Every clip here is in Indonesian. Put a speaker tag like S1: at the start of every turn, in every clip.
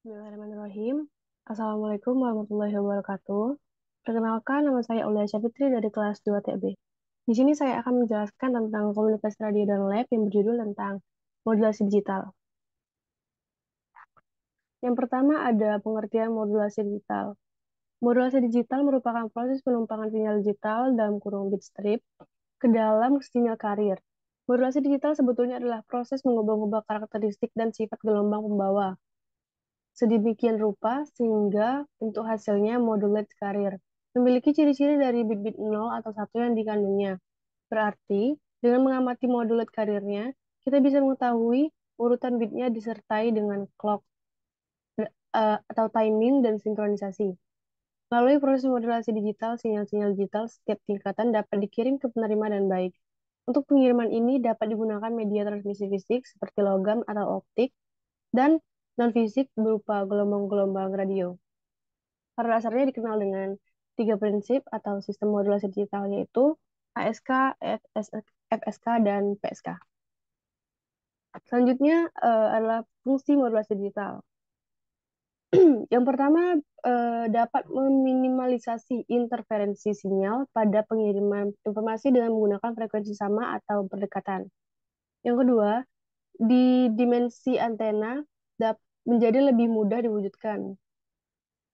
S1: Bismillahirrahmanirrahim. Assalamualaikum warahmatullahi wabarakatuh. Perkenalkan, nama saya Aulia Syafitri dari kelas 2 TB. Di sini saya akan menjelaskan tentang komunikasi radio dan lab yang berjudul tentang modulasi digital. Yang pertama ada pengertian modulasi digital. Modulasi digital merupakan proses penumpangan sinyal digital dalam kurung bit strip ke dalam sinyal carrier. Modulasi digital sebetulnya adalah proses mengubah-ubah karakteristik dan sifat gelombang pembawa sedemikian rupa sehingga bentuk hasilnya modulate carrier memiliki ciri-ciri dari bit-bit 0 atau 1 yang dikandungnya. Berarti, dengan mengamati modulate carrier-nya, kita bisa mengetahui urutan bitnya disertai dengan clock atau timing dan sinkronisasi. Melalui proses modulasi digital, sinyal-sinyal digital setiap tingkatan dapat dikirim ke penerima dan baik. Untuk pengiriman ini dapat digunakan media transmisi fisik seperti logam atau optik dan non-fisik berupa gelombang-gelombang radio. Pada dasarnya dikenal dengan tiga prinsip atau sistem modulasi digital, yaitu ASK, FSK, dan PSK. Selanjutnya adalah fungsi modulasi digital. Yang pertama, dapat meminimalisasi interferensi sinyal pada pengiriman informasi dengan menggunakan frekuensi sama atau berdekatan. Yang kedua, di dimensi antena menjadi lebih mudah diwujudkan.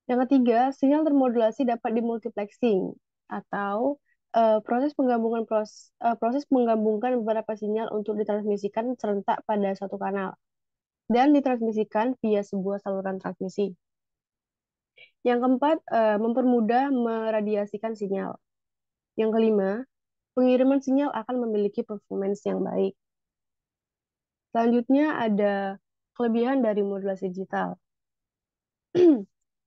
S1: Yang ketiga, sinyal termodulasi dapat dimultiplexing atau proses menggabungkan beberapa sinyal untuk ditransmisikan serentak pada suatu kanal dan ditransmisikan via sebuah saluran transmisi. Yang keempat, mempermudah meradiasikan sinyal. Yang kelima, pengiriman sinyal akan memiliki performance yang baik. Selanjutnya ada kelebihan dari modulasi digital.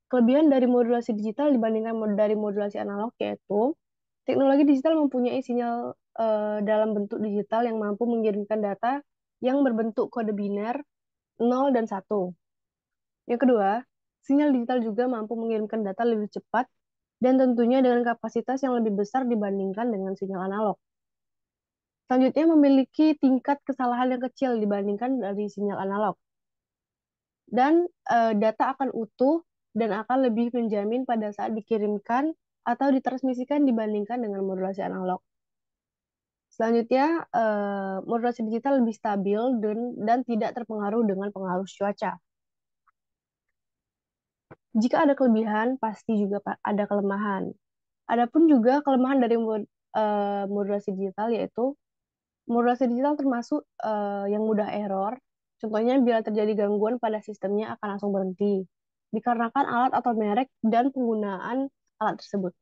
S1: Kelebihan dari modulasi digital dibandingkan dari modulasi analog yaitu teknologi digital mempunyai sinyal dalam bentuk digital yang mampu mengirimkan data yang berbentuk kode biner 0 dan 1. Yang kedua, sinyal digital juga mampu mengirimkan data lebih cepat dan tentunya dengan kapasitas yang lebih besar dibandingkan dengan sinyal analog. Selanjutnya memiliki tingkat kesalahan yang kecil dibandingkan dari sinyal analog. Dan data akan utuh dan akan lebih menjamin pada saat dikirimkan atau ditransmisikan dibandingkan dengan modulasi analog. Selanjutnya, modulasi digital lebih stabil dan tidak terpengaruh dengan pengaruh cuaca. Jika ada kelebihan, pasti juga ada kelemahan. Adapun juga kelemahan dari modulasi digital yaitu modulasi digital termasuk yang mudah error. Contohnya, bila terjadi gangguan pada sistemnya akan langsung berhenti, dikarenakan alat atau merek dan penggunaan alat tersebut.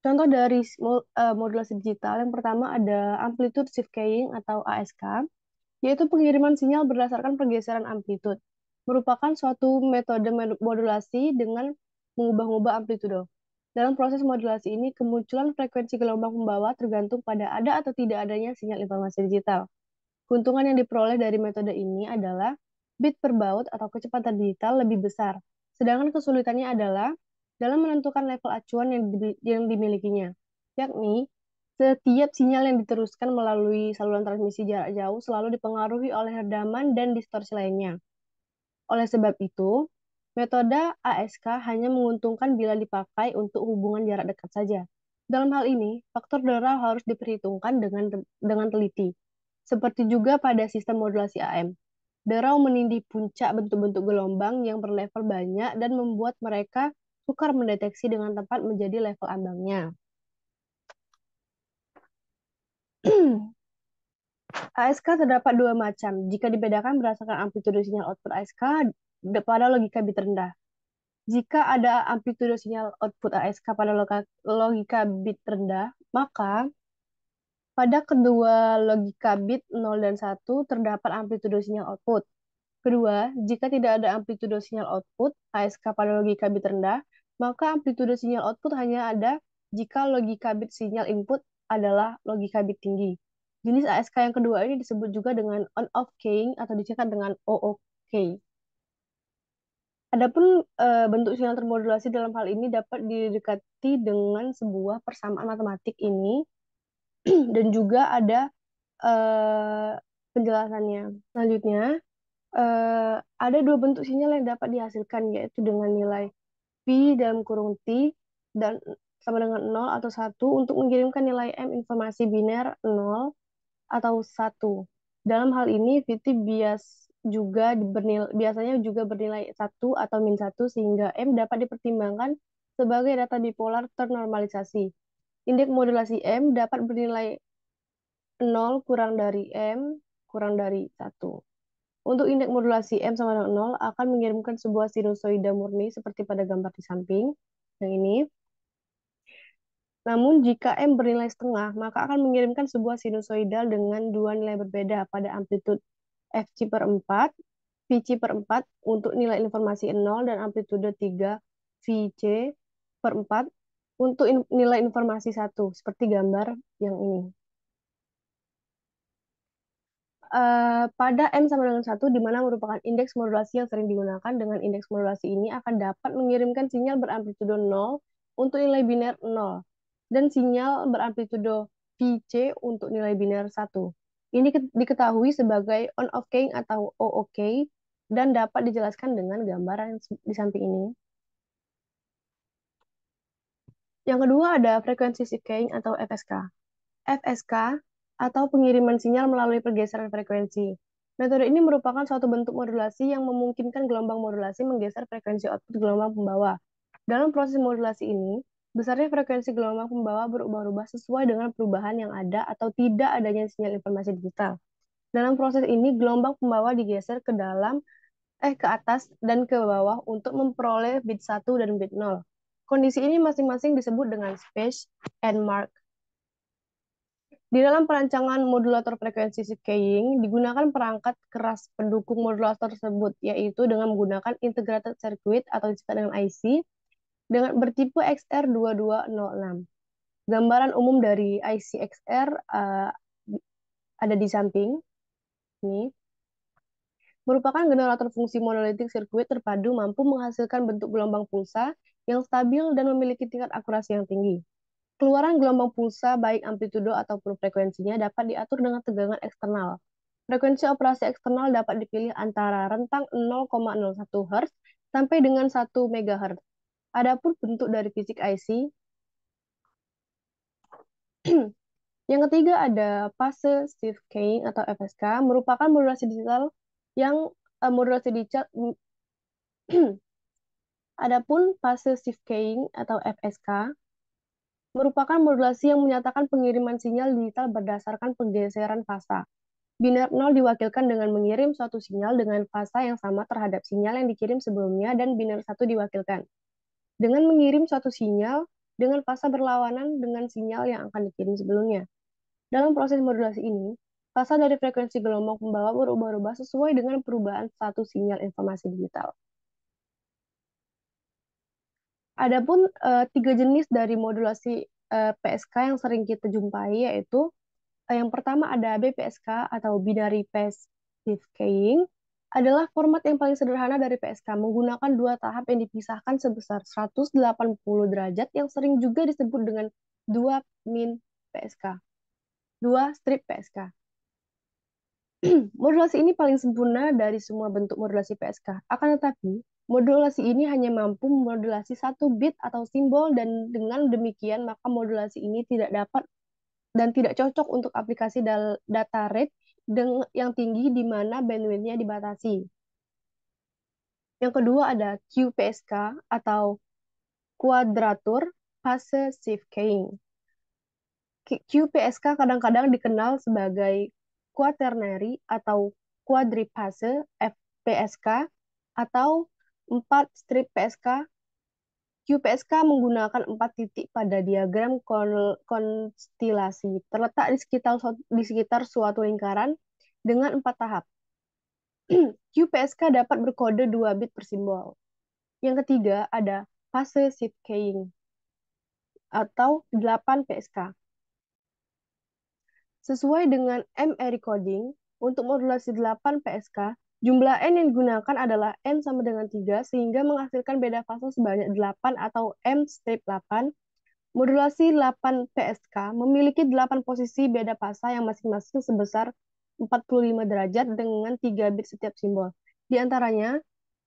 S1: Contoh dari modulasi digital, yang pertama ada amplitude shift keying atau ASK, yaitu pengiriman sinyal berdasarkan pergeseran amplitude, merupakan suatu metode modulasi dengan mengubah-ubah amplitudo. Dalam proses modulasi ini, kemunculan frekuensi gelombang pembawa tergantung pada ada atau tidak adanya sinyal informasi digital. Keuntungan yang diperoleh dari metode ini adalah bit per baud atau kecepatan digital lebih besar, sedangkan kesulitannya adalah dalam menentukan level acuan yang dimilikinya, yakni setiap sinyal yang diteruskan melalui saluran transmisi jarak jauh selalu dipengaruhi oleh redaman dan distorsi lainnya. Oleh sebab itu, metode ASK hanya menguntungkan bila dipakai untuk hubungan jarak dekat saja. Dalam hal ini, faktor derau harus diperhitungkan dengan teliti. Seperti juga pada sistem modulasi AM. Derau menindih puncak bentuk-bentuk gelombang yang berlevel banyak dan membuat mereka sukar mendeteksi dengan tepat menjadi level ambangnya. ASK terdapat dua macam. Jika dibedakan berdasarkan amplitudo sinyal output ASK pada logika bit rendah. Jika ada amplitudo sinyal output ASK pada logika bit rendah, maka pada kedua logika bit 0 dan 1 terdapat amplitudo sinyal output. Kedua, jika tidak ada amplitudo sinyal output ASK pada logika bit rendah, maka amplitudo sinyal output hanya ada jika logika bit sinyal input adalah logika bit tinggi. Jenis ASK yang kedua ini disebut juga dengan on-off keying atau disingkat dengan OOK. Adapun bentuk sinyal termodulasi dalam hal ini dapat didekati dengan sebuah persamaan matematik ini dan juga ada penjelasannya. Selanjutnya, ada dua bentuk sinyal yang dapat dihasilkan, yaitu dengan nilai P dalam kurung T dan sama dengan 0 atau 1 untuk mengirimkan nilai M informasi biner 0 atau 1. Dalam hal ini, VT biasanya juga bernilai 1 atau min 1 sehingga M dapat dipertimbangkan sebagai data bipolar ternormalisasi. Indeks modulasi M dapat bernilai 0 kurang dari M kurang dari 1. Untuk indeks modulasi M sama dengan 0 akan mengirimkan sebuah sinusoida murni seperti pada gambar di samping. Yang ini. Namun jika M bernilai setengah, maka akan mengirimkan sebuah sinusoidal dengan dua nilai berbeda pada amplitude Fc per 4, Vc per 4 untuk nilai informasi 0 dan amplitude 3 Vc per 4 untuk nilai informasi 1, seperti gambar yang ini. Pada M sama dengan 1, di mana merupakan indeks modulasi yang sering digunakan, dengan indeks modulasi ini akan dapat mengirimkan sinyal beramplitudo 0 untuk nilai biner 0 dan sinyal beramplitudo Vc untuk nilai biner 1. Ini diketahui sebagai on-off keying atau OOK dan dapat dijelaskan dengan gambaran di samping ini. Yang kedua ada frekuensi shift keying atau FSK. FSK atau pengiriman sinyal melalui pergeseran frekuensi. Metode ini merupakan suatu bentuk modulasi yang memungkinkan gelombang modulasi menggeser frekuensi output gelombang pembawa. Dalam proses modulasi ini, besarnya frekuensi gelombang pembawa berubah-ubah sesuai dengan perubahan yang ada atau tidak adanya sinyal informasi digital. Dalam proses ini, gelombang pembawa digeser ke atas dan ke bawah untuk memperoleh bit 1 dan bit 0. Kondisi ini masing-masing disebut dengan space and mark. Di dalam perancangan modulator frekuensi decaying, digunakan perangkat keras pendukung modulator tersebut, yaitu dengan menggunakan integrated circuit atau disebut dengan IC, dengan bertipe XR2206. Gambaran umum dari IC XR ada di samping ini. Merupakan generator fungsi monolitik sirkuit terpadu mampu menghasilkan bentuk gelombang pulsa yang stabil dan memiliki tingkat akurasi yang tinggi. Keluaran gelombang pulsa baik amplitudo ataupun frekuensinya dapat diatur dengan tegangan eksternal. Frekuensi operasi eksternal dapat dipilih antara rentang 0,01 Hz sampai dengan 1 MHz. Adapun bentuk dari fisik IC, yang ketiga ada fase shift keying atau FSK, merupakan modulasi digital yang modulasi digital. Adapun fase shift keying atau FSK merupakan modulasi yang menyatakan pengiriman sinyal digital berdasarkan pergeseran fasa. Biner 0 diwakilkan dengan mengirim suatu sinyal dengan fasa yang sama terhadap sinyal yang dikirim sebelumnya, dan biner 1 diwakilkan dengan mengirim suatu sinyal dengan fasa berlawanan dengan sinyal yang akan dikirim sebelumnya. Dalam proses modulasi ini, fasa dari frekuensi gelombang pembawa berubah-ubah sesuai dengan perubahan satu sinyal informasi digital. Adapun tiga jenis dari modulasi PSK yang sering kita jumpai, yaitu yang pertama ada BPSK atau Binary Passive Keying, adalah format yang paling sederhana dari PSK, menggunakan dua tahap yang dipisahkan sebesar 180 derajat yang sering juga disebut dengan dua min PSK, dua strip PSK. Modulasi ini paling sempurna dari semua bentuk modulasi PSK. Akan tetapi, modulasi ini hanya mampu memodulasi satu bit atau simbol, dan dengan demikian maka modulasi ini tidak dapat dan tidak cocok untuk aplikasi data rate yang tinggi di mana bandwidth-nya dibatasi. Yang kedua ada QPSK atau Quadrature Phase Shift Keying. QPSK kadang-kadang dikenal sebagai quaternary atau quadriphase FPSK atau 4 strip PSK. QPSK menggunakan 4 titik pada diagram konstelasi terletak di sekitar suatu lingkaran dengan 4 tahap. QPSK dapat berkode 2 bit per simbol. Yang ketiga ada phase shift keying atau 8 PSK. Sesuai dengan ME coding, untuk modulasi 8 PSK, jumlah N yang digunakan adalah N sama dengan 3, sehingga menghasilkan beda fase sebanyak 8 atau M-8. Modulasi 8 PSK memiliki 8 posisi beda fase yang masing-masing sebesar 45 derajat dengan 3 bit setiap simbol. Di antaranya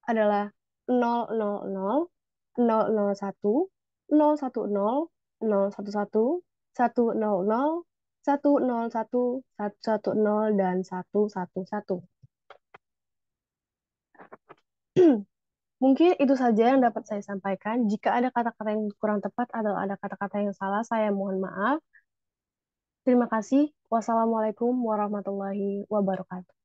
S1: adalah 000, 001, 010, 011, 100, 101, 110, dan 111. Mungkin itu saja yang dapat saya sampaikan. Jika ada kata-kata yang kurang tepat atau ada kata-kata yang salah, saya mohon maaf. Terima kasih. Wassalamualaikum warahmatullahi wabarakatuh.